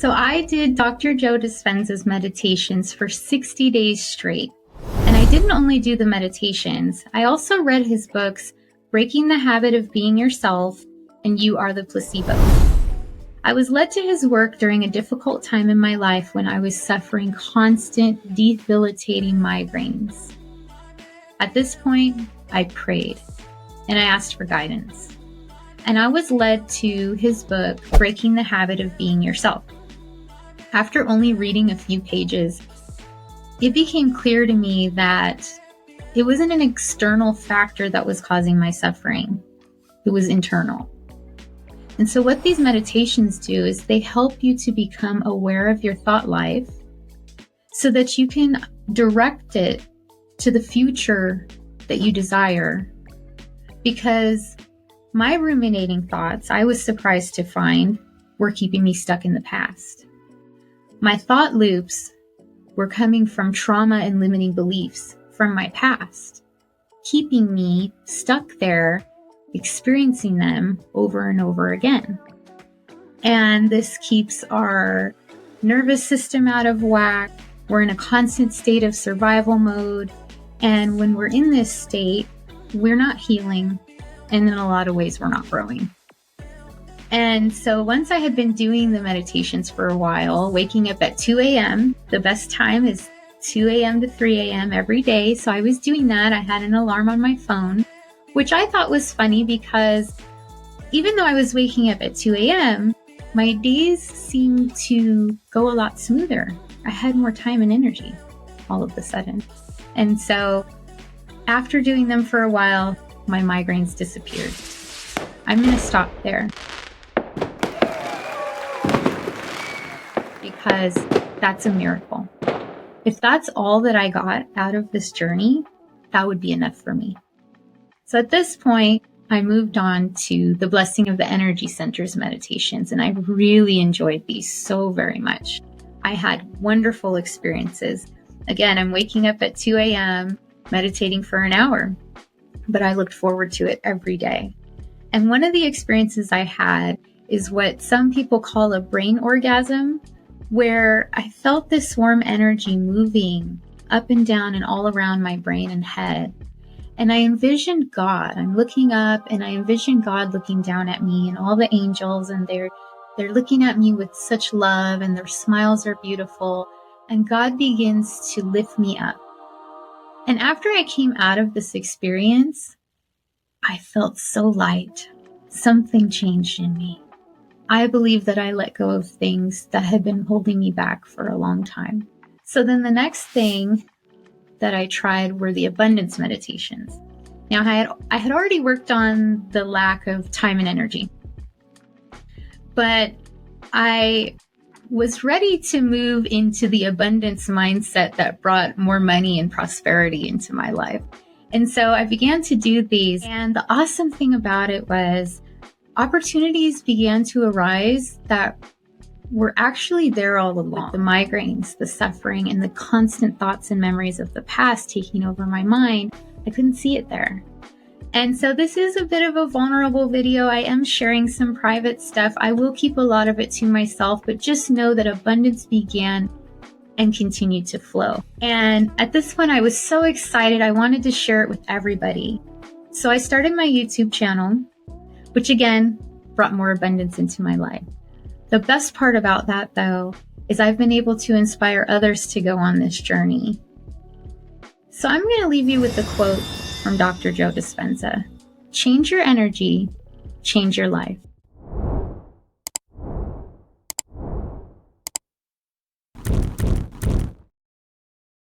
So I did Dr. Joe Dispenza's meditations for 60 days straight. And I didn't only do the meditations, I also read his books, Breaking the Habit of Being Yourself and You Are the Placebo. I was led to his work during a difficult time in my life when I was suffering constant, debilitating migraines. At this point, I prayed and I asked for guidance. And I was led to his book, Breaking the Habit of Being Yourself. After only reading a few pages, it became clear to me that it wasn't an external factor that was causing my suffering. It was internal. And so what these meditations do is they help you to become aware of your thought life so that you can direct it to the future that you desire. Because my ruminating thoughts, I was surprised to find, were keeping me stuck in the past. My thought loops were coming from trauma and limiting beliefs from my past, keeping me stuck there, experiencing them over and over again. And this keeps our nervous system out of whack. We're in a constant state of survival mode. And when we're in this state, we're not healing. And in a lot of ways, we're not growing. And so once I had been doing the meditations for a while, waking up at 2 a.m., the best time is 2 a.m. to 3 a.m. every day. So I was doing that. I had an alarm on my phone, which I thought was funny because even though I was waking up at 2 a.m., my days seemed to go a lot smoother. I had more time and energy all of a sudden. And so after doing them for a while, my migraines disappeared. I'm going to stop there because that's a miracle. If that's all that I got out of this journey, that would be enough for me. So at this point, I moved on to the Blessing of the Energy Centers meditations, and I really enjoyed these so very much. I had wonderful experiences. Again, I'm waking up at 2 a.m., meditating for an hour, but I looked forward to it every day. And one of the experiences I had is what some people call a brain orgasm, where I felt this warm energy moving up and down and all around my brain and head. And I envisioned God. I'm looking up and I envision God looking down at me and all the angels, and they're looking at me with such love and their smiles are beautiful. And God begins to lift me up. And after I came out of this experience, I felt so light. Something changed in me. I believe that I let go of things that had been holding me back for a long time. So then the next thing that I tried were the abundance meditations. Now, I had already worked on the lack of time and energy, but I was ready to move into the abundance mindset that brought more money and prosperity into my life. And so I began to do these. And the awesome thing about it was opportunities began to arise that were actually there all along. The migraines, the suffering, and the constant thoughts and memories of the past taking over my mind, I couldn't see it there. And so this is a bit of a vulnerable video. I am sharing some private stuff. I will keep a lot of it to myself, but just know that abundance began and continued to flow. And at this point, I was so excited. I wanted to share it with everybody. So I started my YouTube channel, which again, brought more abundance into my life. The best part about that, though, is I've been able to inspire others to go on this journey. So I'm going to leave you with a quote from Dr. Joe Dispenza. Change your energy, change your life.